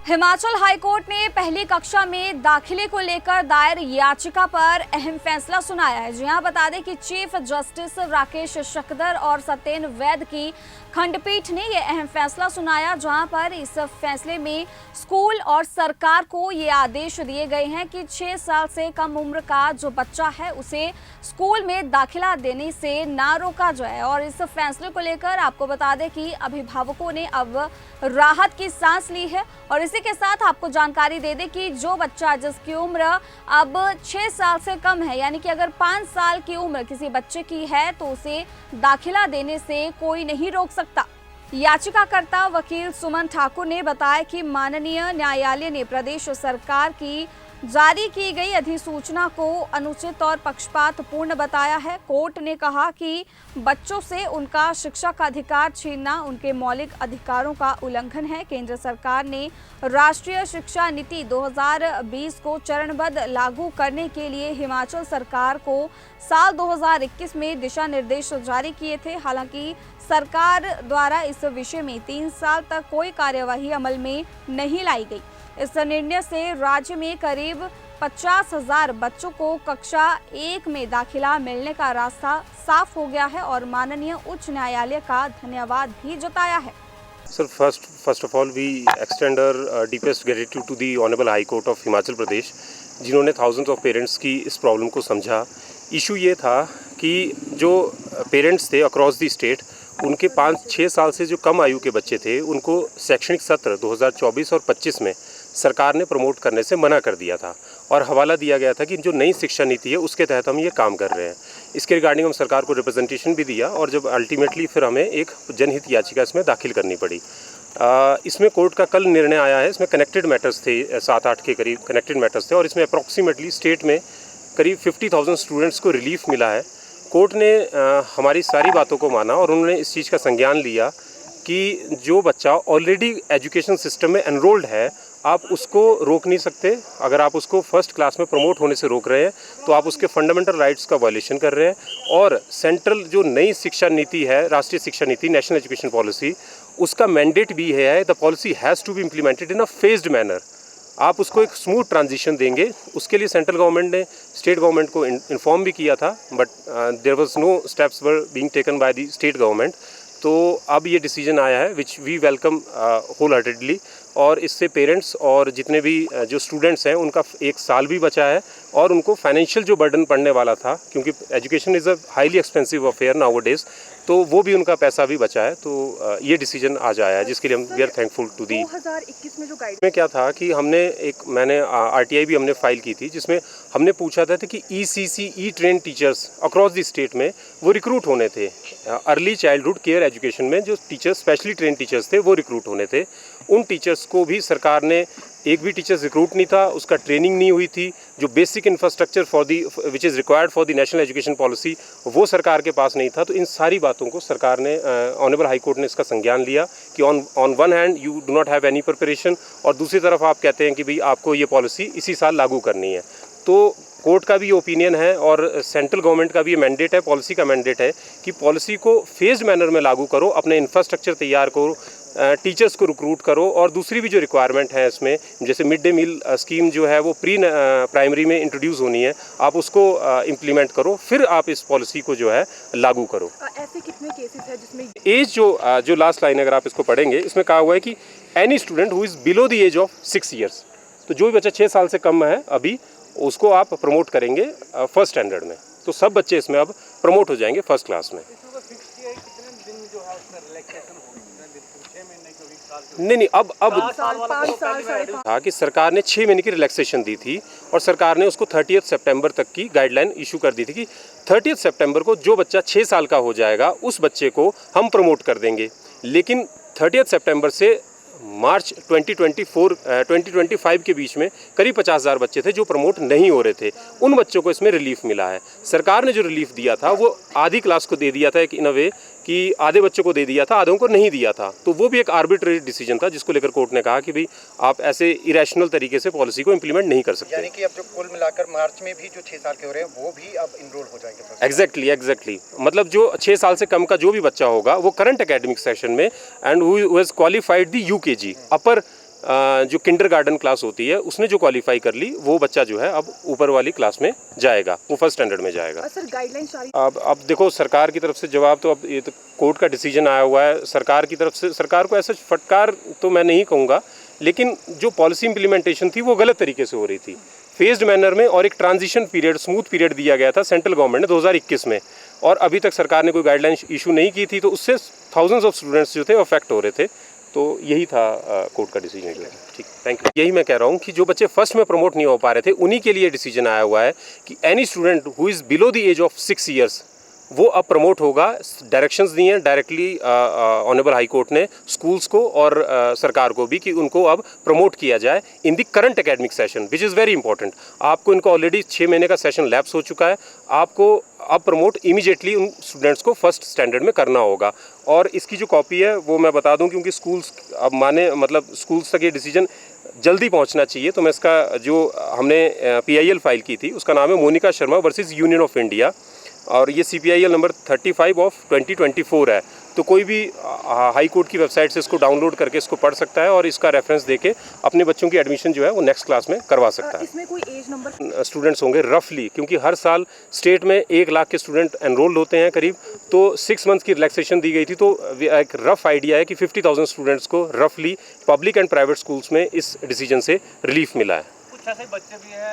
Himachal high court ने पहली कक्षा में दाखिले को लेकर दायर याचिका पर अहम फैसला सुनाया है। जी हां, बता दें कि चीफ जस्टिस राकेश शक्दर और सत्येन वैद की खंडपीठ ने यह अहम फैसला सुनाया, जहां पर इस फैसले में स्कूल और सरकार को ये आदेश दिए गए हैं कि 6 साल से कम उम्र का जो बच्चा है उसे स्कूल में दाखिला देने से ना रोका जाए। और इस फैसले को लेकर आपको बता दें कि अभिभावकों ने अब राहत की सांस ली है। और इसी के साथ आपको जानकारी दे दें कि जो बच्चा जिसकी उम्र अब 6 साल से कम है, यानी कि अगर 5 साल की उम्र किसी बच्चे की है तो उसे दाखिला देने से कोई नहीं रोक सकता। याचिकाकर्ता वकील सुमन ठाकुर ने बताया कि माननीय न्यायालय ने प्रदेश सरकार की जारी की गई अधिसूचना को अनुचित और पक्षपातपूर्ण बताया है। कोर्ट ने कहा कि बच्चों से उनका शिक्षा का अधिकार छीनना उनके मौलिक अधिकारों का उल्लंघन है। केंद्र सरकार ने राष्ट्रीय शिक्षा नीति 2020 को चरणबद्ध लागू करने के लिए हिमाचल सरकार को साल 2021 में दिशा निर्देश जारी किए थे। हालांकि सरकार द्वारा इस विषय में 3 साल तक कोई कार्यवाही अमल में नहीं लाई गई। इस निर्णय से राज्य में करीब 50,000 बच्चों को कक्षा 1 में दाखिला मिलने का रास्ता साफ हो गया है और माननीय उच्च न्यायालय का धन्यवाद भी जताया है। Sir, first of all, we extend our deepest gratitude to the Honorable High Court of Himachal Pradesh, जिन्होंने thousands of पेरेंट्स की इस प्रॉब्लम को समझा। इशू ये था कि जो पेरेंट्स थे अक्रॉस दी स्टेट, उनके 5-6 साल से जो कम आयु के बच्चे थे, उनको शैक्षणिक सत्र 2024 और 25 में सरकार ने प्रमोट करने से मना कर दिया था और हवाला दिया गया था कि जो नई शिक्षा नीति है उसके तहत हम ये काम कर रहे हैं। इसके रिगार्डिंग हम सरकार को रिप्रेजेंटेशन भी दिया और जब अल्टीमेटली फिर हमें एक जनहित याचिका इसमें दाखिल करनी पड़ी। इसमें कोर्ट का कल निर्णय आया है। इसमें कनेक्टेड मैटर्स थे, 7-8 के करीब कनेक्टेड मैटर्स थे और इसमें अप्रॉक्सीमेटली स्टेट में करीब 50,000 स्टूडेंट्स को रिलीफ मिला है। कोर्ट ने हमारी सारी बातों को माना और उन्होंने इस चीज़ का संज्ञान लिया कि जो बच्चा ऑलरेडी एजुकेशन सिस्टम में एनरोल्ड है, आप उसको रोक नहीं सकते। अगर आप उसको फर्स्ट क्लास में प्रमोट होने से रोक रहे हैं तो आप उसके फंडामेंटल राइट्स का वायलेशन कर रहे हैं। और सेंट्रल जो नई शिक्षा नीति है, राष्ट्रीय शिक्षा नीति, नेशनल एजुकेशन पॉलिसी, उसका मैंडेट भी है the policy has to be implemented in a phased manner. आप उसको एक स्मूथ ट्रांजिशन देंगे, उसके लिए सेंट्रल गवर्नमेंट ने स्टेट गवर्नमेंट को इन्फॉर्म भी किया था, but there was no steps were being taken by the state government. तो अब ये डिसीजन आया है which we welcome whole heartedly. और इससे पेरेंट्स और जितने भी जो स्टूडेंट्स हैं उनका 1 साल भी बचा है और उनको फाइनेंशियल जो बर्डन पड़ने वाला था, क्योंकि education is a highly expensive affair now days, तो वो भी उनका पैसा भी बचा है। तो ये डिसीजन आज आया है जिसके लिए हम we are thankful to the. 2021 में जो गाइड में क्या था कि मैंने आरटीआई भी हमने फाइल की थी, जिसमें हमने पूछा था कि ECC E train teachers across the state में वो रिक्रूट होने थे। अर्ली चाइल्डहुड केयर एजुकेशन में जो टीचर्स, स्पेशली ट्रेन टीचर्स थे, वो रिक्रूट होने थे। उन टीचर्स को भी सरकार ने, एक भी टीचर्स रिक्रूट नहीं था, उसका ट्रेनिंग नहीं हुई थी। जो basic infrastructure for the which is required for the national education policy, वो सरकार के पास नहीं था। तो इन सारी बातों को सरकार ने, ऑनरेबल हाई कोर्ट ने इसका संज्ञान लिया कि on one hand you do not have any preparation और दूसरी तरफ आप कहते हैं कि भाई आपको ये पॉलिसी इसी साल लागू करनी है। तो कोर्ट का भी ओपिनियन है और सेंट्रल गवर्नमेंट का भी ये मैंडेट है, पॉलिसी का मैंडेट है कि पॉलिसी को फेज्ड मैनर में लागू करो, अपने इंफ्रास्ट्रक्चर तैयार करो, टीचर्स को रिक्रूट करो और दूसरी भी जो रिक्वायरमेंट है इसमें, जैसे मिड डे मील स्कीम जो है वो प्री प्राइमरी में इंट्रोड्यूस होनी है, आप उसको इम्प्लीमेंट करो, फिर आप इस पॉलिसी को जो है लागू करो। ऐसे कितने केसेस है जिसमें एज जो लास्ट लाइन अगर आप इसको पढ़ेंगे, इसमें कहा हुआ है कि any student who is below the age of 6 years, तो जो भी बच्चा 6 साल से कम है अभी, उसको आप प्रमोट करेंगे फर्स्ट स्टैंडर्ड में। तो सब बच्चे इसमें अब प्रमोट हो जाएंगे फर्स्ट क्लास में। नहीं, अब था कि सरकार ने 6 महीने की रिलैक्सेशन दी थी और सरकार ने उसको 30 सितंबर तक की गाइडलाइन इशू कर दी थी कि 30 सितंबर को जो बच्चा 6 साल का हो जाएगा उस बच्चे को हम प्रमोट कर देंगे। लेकिन 30 सितंबर से मार्च 2025 के बीच में करीब 50,000 बच्चे थे जो प्रमोट नहीं हो रहे थे। उन बच्चों को इसमें रिलीफ मिला है। सरकार ने जो रिलीफ दिया था वो आधी क्लास को दे दिया था, एक इन अ वे कि आधे बच्चों को दे दिया था, आधों को नहीं दिया था। तो वो भी एक आर्बिट्रेरी डिसीजन था जिसको लेकर कोर्ट ने कहा कि भाई आप ऐसे इरेशनल तरीके से पॉलिसी को इम्प्लीमेंट नहीं कर सकते। यानी कि अब जो कुल मिलाकर मार्च में भी जो 6 साल के हो रहे हैं वो भी अब इनरोल हो जाएंगे। एग्जैक्टली मतलब जो 6 साल से कम का जो भी बच्चा होगा वो करंट एकेडमिक सेशन में and who has qualified the UKG upper जो किंडरगार्टन क्लास होती है उसने जो क्वालिफाई कर ली वो बच्चा जो है अब ऊपर वाली क्लास में जाएगा, वो फर्स्ट स्टैंडर्ड में जाएगा। सर गाइडलाइन जारी अब देखो सरकार की तरफ से जवाब तो, अब ये तो कोर्ट का डिसीजन आया हुआ है सरकार की तरफ से। सरकार को ऐसा फटकार तो मैं नहीं कहूँगा, लेकिन जो पॉलिसी इंप्लीमेंटेशन थी वो गलत तरीके से हो रही थी, फेज्ड मैनर में, और एक ट्रांजिशन पीरियड, स्मूथ पीरियड दिया गया था सेंट्रल गवर्नमेंट ने 2021 में, और अभी तक सरकार ने कोई गाइडलाइन इशू नहीं की थी, तो उससे थाउजेंड्स ऑफ स्टूडेंट्स जो थे अफेक्ट हो रहे थे। तो यही था कोर्ट का डिसीजन जो है। ठीक, थैंक यू। यही मैं कह रहा हूँ कि जो बच्चे फर्स्ट में प्रमोट नहीं हो पा रहे थे उन्हीं के लिए डिसीजन आया हुआ है कि any student who is below the age of 6 years वो अब प्रमोट होगा। डायरेक्शंस दिए हैं डायरेक्टली ऑनरेबल हाई कोर्ट ने स्कूल्स को और सरकार को भी कि उनको अब प्रमोट किया जाए in the current academic session, which is very important. आपको इनको ऑलरेडी 6 महीने का सेशन लैप्स हो चुका है, आपको अब प्रमोट इमीडिएटली उन स्टूडेंट्स को फर्स्ट स्टैंडर्ड में करना होगा। और इसकी जो कॉपी है वो मैं बता दूं, क्योंकि स्कूल्स अब मतलब स्कूल्स तक ये डिसीजन जल्दी पहुंचना चाहिए, तो मैं इसका जो हमने PIL फाइल की थी उसका नाम है Monika Sharma versus union of India, और ये CPIL नंबर 35 ऑफ 2024 है। तो कोई भी हाई कोर्ट की वेबसाइट से इसको डाउनलोड करके इसको पढ़ सकता है और इसका रेफरेंस देके अपने बच्चों की एडमिशन जो है वो नेक्स्ट क्लास में करवा सकता है। इसमें कोई एज नंबर स्टूडेंट्स होंगे रफली, क्योंकि हर साल स्टेट में 1 लाख के स्टूडेंट एनरोल होते हैं करीब, तो 6 मंथ्स की रिलैक्सेशन दी गई थी। तो एक रफ आइडिया है कि 50,000 स्टूडेंट्स को रफली पब्लिक एंड प्राइवेट स्कूल्स में इस डिसीजन से रिलीफ मिला है। कुछ ऐसे बच्चे भी हैं